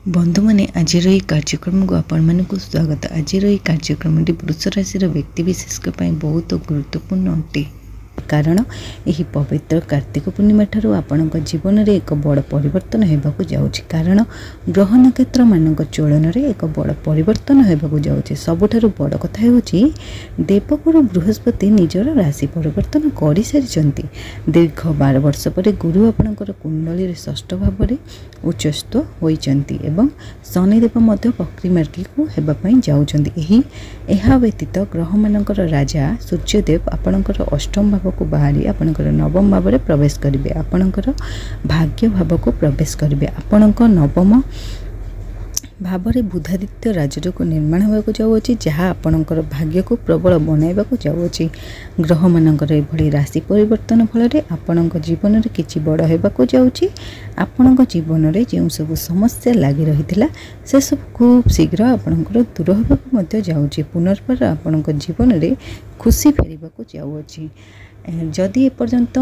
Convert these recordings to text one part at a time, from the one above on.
बंधु मैंने आज कार्यक्रम को आपण को स्वागत। आज कार्यक्रम वृष राशि व्यक्ति विशेष बहुत गुरुत्वपूर्ण अटे कारण यही पवित्र कार्तिक पूर्णिमा ठारू आपण जीवन में एक बड़ परिवर्तन होगा जाऊँगी। कारण ग्रह नक्षत्र मान चलन में एक बड़ परिवर्तन होगा जाऊँगी। सबुठारु बड़ कथा हूँ देवगुरु बृहस्पति निजर राशि परिवर्तन कर सारी दीर्घ 12 वर्ष पर गुरु आपणकर कुंडली षष्ठ भाव में उच्चस्थ होती एवं शनिदेव वक्री मार्गी को होगापी जाऊँगी। यह व्यतीत ग्रह मानकर राजा सूर्यदेव आपणकर अष्टम भाव को बाहरी आपणकर नवम भाव में प्रवेश करेंगे। आपणकर भाग्य भाव को प्रवेश करेंगे। आपणकर नवम भाव में बुधादित्य राजयोग निर्माण होगा जाऊँगी जहाँ आपणकर भाग्य को प्रबल बनइबा जाऊँगी। ग्रह मानकर एभली राशि परिवर्तन फल आपण जीवन में किसी बड़ होगा जाऊँगी। आपण जीवन में जो सब समस्या लगी रही से सब खूब शीघ्र आपणकर दूर होगा जाऊँगी। पुनर्बार आपण जीवन में खुशी फेरवा जाऊँगी। जदि एपर्यंत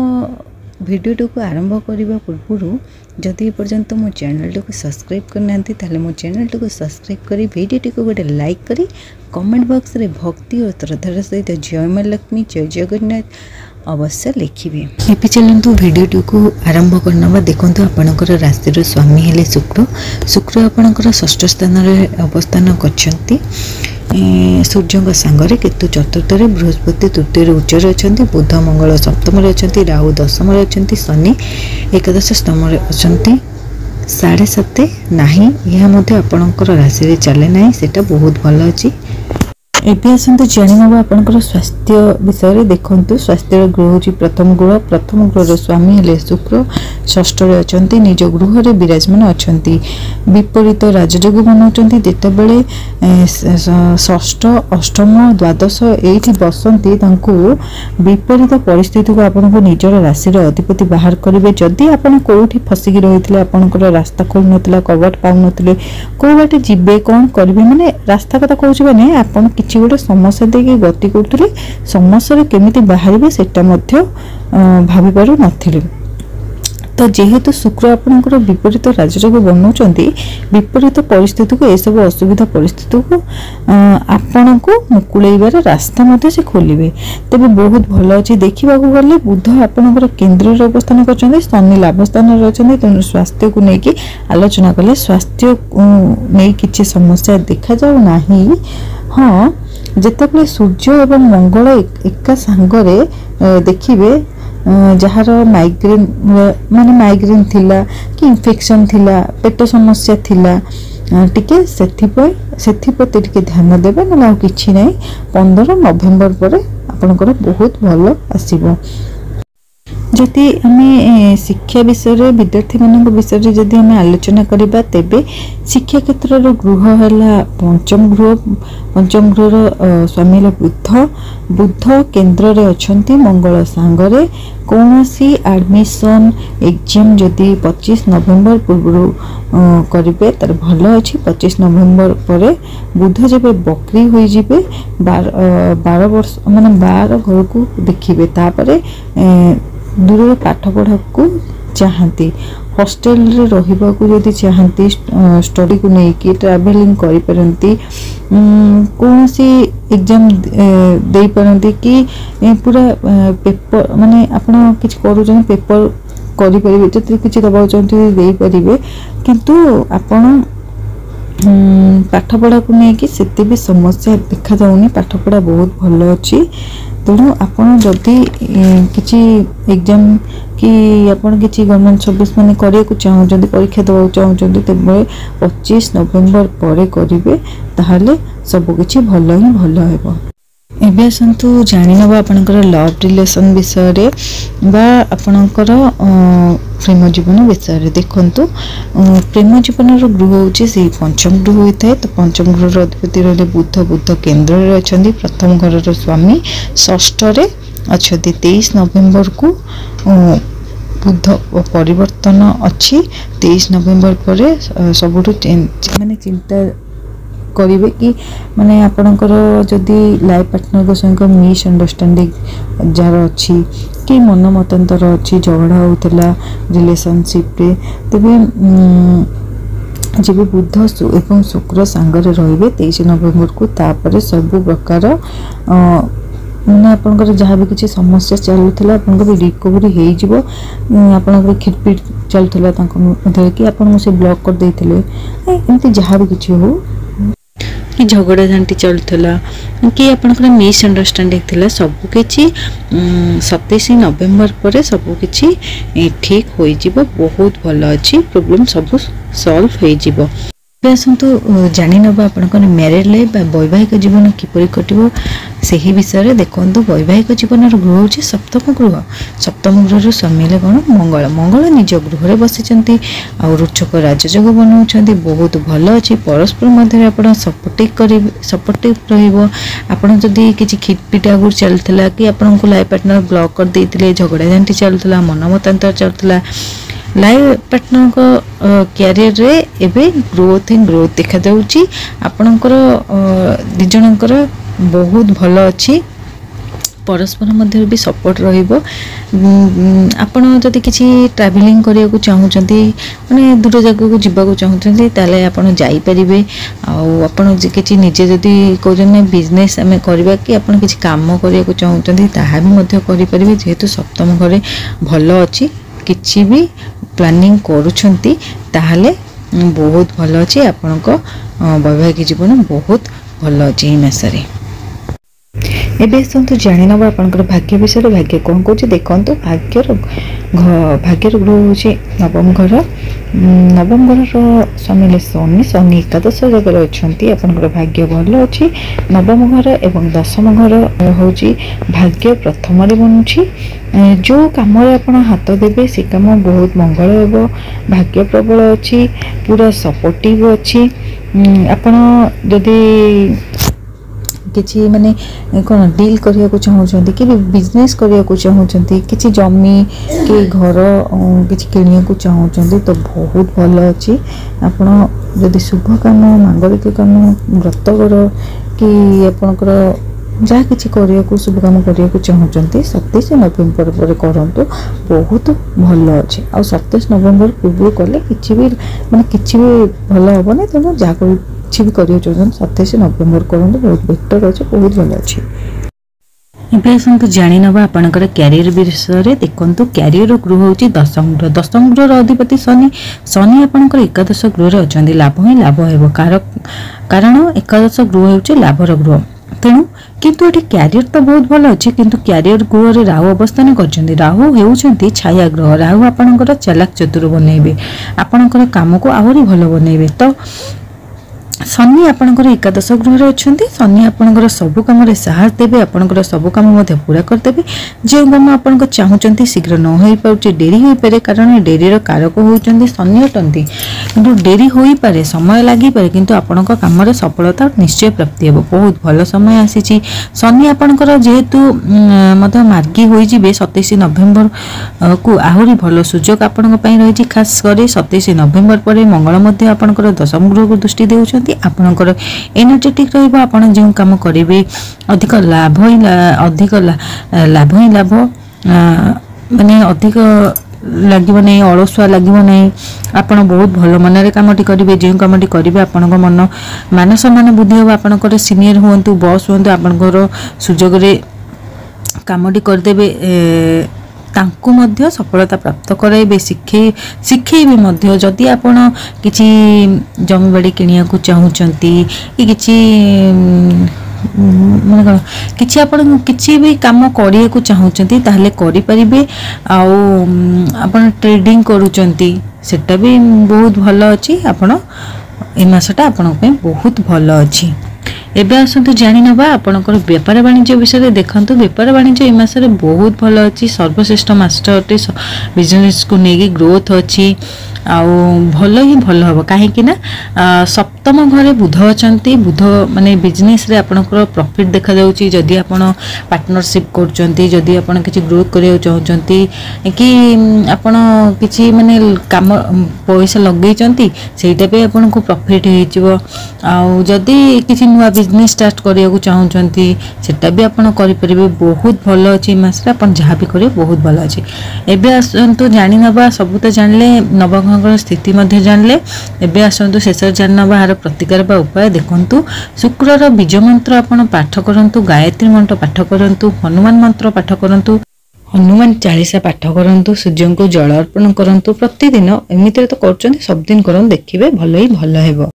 वीडियो को आरंभ करने पूर्व जदि एपर्यंत मो चैनल को सब्सक्राइब करना ताले मो चैनल को सब्सक्राइब करी वीडियो को गोटे लाइक करी कमेंट बॉक्स रे भक्ति और श्रद्धार सहित जय मां लक्ष्मी जय जगन्नाथ अवश्य लिखिए। एपि चलतु वीडियो को आरंभ करना। देखो आपणकर राशि स्वामी हेले शुक्र। शुक्र आपणकर षष्ठ स्थान अवस्थान करछंती सूर्य सांगरे केतु चतुर्थ बृहस्पति तृतीय उच्चर अच्छा बुध मंगल सप्तम अच्छा राहु दशम अच्छा शनि एकादश स्तम अच्छा 7.5 नहीं यह आपणकर राशि चले ना सेटा बहुत भल अच्छी। एवं आसतु जाणवा आपंकर स्वास्थ्य विषय देखु। स्वास्थ्य ग्रह हूँ प्रथम ग्रह स्वामी हेले शुक्र षष्ठ अच्छा निज गृह में विराजमान अच्छा विपरीत राजयोग बनाऊँच जितेबले षष्ठ अष्टम द्वादश ये बसती विपरीत परिस्थिति को आपन को निजर राशि अधिपति बाहर करेंगे। जदि आप कौटी फसिकी रही आपंकर रास्ता खोल ना कबट पाऊन कौ बाटे जीवे कौन करेंगे माने रास्ता कथा कहूँ मैंने आपड़ किसी गोटे समस्या देखिए गति करुले समस्या केमिति बाहर सेटा भाभी पारु नथिले। तो जेहेतु शुक्र आपणकर विपरीत राजयोग बनाऊँ विपरीत परिस्थिति को यह असुविधा परिस्थिति को आपण को मुकुलैबार रास्ता से खोलिबे तेज बहुत भल अच्छी। देखा गले बुध आपणकर केन्द्र अवस्थान कर शनि लाभ स्थान अच्छा तेणु स्वास्थ्य को लेकिन आलोचना कले स्वास्थ्य नहीं किसी समस्या देखा जाऊ ना। हाँ जितेबाला सूर्य एवं मंगल एका सांगरे देखिए जार माइग्रेन माने माइग्रेन थिला कि इन्फेक्शन थिला पेट समस्या थिला टिके सेथिप्रति टिके ध्यान देवे ना किछि नहीं। 15 नवेम्बर पर आपनकर बहुत भल आसीबो। जदि आम शिक्षा विषय विद्यार्थी मान विषय जदि आम आलोचना करवा तेबे शिक्षा क्षेत्र गृह है पंचम गृह स्वामी बुध केन्द्र रे अछंती मंगल सांगरे कौन सी एडमिशन एग्जाम जदि 25 नवेम्बर पूर्व करेंगे तार भल अच्छी। 25 नवेम्बर पर बुध जब बकरी हो जिबे 12 वर्ष माने 12 घर को देखिए तापर दूर पाठ पढ़ा को चाहती हॉस्टेल रे रहिबा को जदि चाहती स्टडी को लेकिन ट्रैवलिंग करि परंती कौन सी एग्जाम दे परंती कि पूरा पेपर माने आपण किछ करू जन पेपर करि परिबे जति किछ दबा चाहते दे परिबे किंतु आपण पाठ पढ़ा को लेकिन सेते भी समस्या देखा जाउनी। पाठ पढ़ा बहुत भल अच्छी तेणु आपड़ जदि किसी एग्जाम कि आपड़ किसी गवर्नमेंट सर्विस माने करिया को चाहूँ परीक्षा देवा चाहूँ तेज 25 नवेम्बर पर करेंगे ताहले सबकि भल ही भल हो। एबे आसतु जानिनबा आपणकर लव रिलेशन विषय बा आपणकर प्रेम जीवन विषय। देखंतु प्रेम जीवन गृह हूँ से पंचम गृह होता है। तो पंचम गृह अधिपति रहे बुध केन्द्र में अच्छा प्रथम घर स्वामी षष्ठ अच्छा 23 नवेम्बर को बुध परिवर्तन अच्छी। 23 नवेम्बर पर सबुठ माने चिंता करेंगे कि माने आपणकर जदि लाइफ पार्टनर संग मिसअंडरस्टैंडिंग जार अच्छी कि मन मतांतर अच्छी झगड़ा होता रिलेशनशिप रे तेबे जब बुध एवं शुक्र सांगे रे 23 नवेम्बर को तापर सब प्रकार मैंने आपंकर जहाँ भी किसी समस्या चलूला आप रिकवरी हो खिटपिट चलूला कि आपको से ब्लॉक कर देते एमती जहाँ भी किसी हो कि झगड़ा झांटी चलूला कि आपंकर मिसअंडरस्टैंडिंग थिला सबकि 27 नवेम्बर पर सबकि ठीक हो बहुत भल अच्छी प्रोब्लेम सब सॉल्व हो आसतु जानी नवा आपंकर मैरिड लाइफ वैवाहिक जीवन किपरि कटिबो सही विषय देखो वैवाहिक जीवन गृह हूँ सप्तम गृह सप्तम गृह सम्मिले कौन मंगल मंगल निज गृह बसी रुचक राजयोग बनाऊँ बहुत भल अच्छी परस्पर मध्य आप सपोर्टिव रही किसी खिटपिट आगुरी चलता कि आपन को लाइफ पार्टनर ब्लॉक कर देते झगड़ा झांटी चलूला मनमतांतर चलूला लाइफ पार्टनर को कैरियर रे एबे ग्रोथ देखा जाउची आपनकर दिजणकर बहुत भल अच्छी परस्पर मध्य भी सपोर्ट रहिबो आपण जदि किसी ट्रैवलिंग करिया को चाहूचंती माने दूर जगह को जीवा को चाहूचंती ताले आपण जाई परिबे आपण किसी निजे जदि कहउछन बिजनेस आमे करबा कि आपण किसी काम करिया को चाहूचंती ताहा भी मध्य करि परिबे जेहेतु सप्तम घरे भल अच्छी किछि भी प्लानिंग करूछंती ताहाले बहुत भल अच्छी आपनको वैवाहिक जीवन बहुत भल अच्छी एई मासरे एबे सन्तु जानि नबा आपनकर भाग्य विषय भाग्य कोन कोछि देखंतु भाग्यर गृह होछि नवम घर रो स्वामी शनि एकादश जगह अछंती आपनकर भाग्य भल अछि नवम घर एवं दशम घर होछि भाग्य प्रथम रे बनुछि जो काम आपण हाथ देबे से काम बहुत मंगल हेबो भाग्य प्रबल अछि पूरा सपोर्टिव अछि आपण जदि किसी माने कौन डील करिया को चाहूचंती कि बिजनेस करिया को चाहूचंती किसी जमी कि घर किसी किनिया को चाहूचंती तो बहुत भल अच्छी आपण जदि शुभ काम मांगलिक काम व्रतगर कि आपणकर जहाँ किसी करिया को शुभ काम करिया को चाहूचंती 27 नवेम्बर पर करंतु बहुत भल अच्छी आ 27 नवेम्बर पूर्व कले किसी भी माने किसी भी भल हेनी तेणु जहाँ किसी भी करिया चाहूँ 27 नवेम्बर करंतु बहुत बेटर अच्छे बहुत भल अच्छी एबे आसतु जानि नबा आपनकर कैरियर विषय देखंतु कैरियर गृह होची दशम गृह अधिपति शनि शनि आपनकर एकादश गृह अछंती लाभ ही लाभ हेबो कारण एकादश गृह होची लाभर गृह तेणु किंतु एटी कैरियर तो बहुत भल अच्छी किंतु कैरियर गृह रे राहु अवस्थान करछंती राहु हेउछंती छाया ग्रह राहु आपनकर चालाक चतुर बनैबे आपनकर काम को आहुरी भल बनैबे तो शनि आपनकर एकादश गृह अच्छे शनि आपनकर सबु कम साहस देवे आपनकर सबु कम पूरा करदेवे जो कम आप चाहूँगी शीघ्र न हो पारे डेरी हो पारे कारण डेरीर कारक होती शनि अटंती कि डेरी हो पारे समय लगिपे किंतु आपण कम सफलता निश्चय प्राप्ति हे बहुत भल समय आसी शनि आपनकर जेहेतु मार्गी हो 27 नवेम्बर को आहरी भल सुजोग आपण रही खास कर 27 नवेम्बर पर मंगल आपनकर दशम गृह को दृष्टि देउछंती आपनकर एनर्जेटिक रहिबो आपण जो काम करेंगे अधिक लाभ ही लाभ माने अधिक लगे नहीं अलसुआ लगे नहीं आपड़ बहुत भल मन कमटी करेंगे जो कमटी करेंगे आपण मन मान सम्मान बुद्धि हम आपंकर सीनियर हूँ बॉस हूँ आपंकर सुजोग कमटी करदे तांकु मध्य सफलता प्राप्त कराइबे शिखेबे मध्य जदि आपण किछि जमी बाड़ी किनिया को चाहूचंती कि किछि माने कौन किछि आपण किछि भी काम करिया को चाहूचंती ताहले करि परिबे आ आपण ट्रेडिंग करूचंती सेटा भी बहुत भल अछि आपण ए मासटा आपण पे बहुत भल अछि एबे आसतु जानि नबा आपनकर व्यापार वाणिज्य विषय देखंतु व्यापार वाणिज्य ए मासरे बहुत भल अछि सर्वश्रेष्ठ मास्टर अटे बिजनेस को नेगी ग्रोथ अछि आ भल ही भल हबो काहे कि ना सप्तम घरे बुध अच्छा बुध माने बिजनेस रे आपनकर प्रॉफिट देखा जाउची जदि आपण पार्टनरशिप करचंती जदि आपण किछि ग्रोथ करियो चाहचंती कि आपण किछि माने काम पैसा लगैचंती सेटा पे आपण को प्रॉफिट हेजिवो आ जदि किछि नुवा बिजनेस स्टार्ट करियो चाहचंती सेटा भी आपण करि परिबे बहुत भलो अछि मास रे आपण जहा भी करियो बहुत भलो अछि एबे आसंतु जानि नबा सब तो जानले नवग्रहर स्थिति मध्ये जानले एबे आसंतु शेष जानवा हार प्रतिकार बा उपाय देखंतु शुक्रर बीज मंत्र आपण पाठ करंतु गायत्री मंत्र पाठ करंतु हनुमान मंत्र पाठ करंतु हनुमान चालीसा पाठ करंतु सूर्य को जल अर्पण करंतु प्रतिदिन एमिति तो करचंती सब दिन करन देखिबे भलो ही भलो हेबो।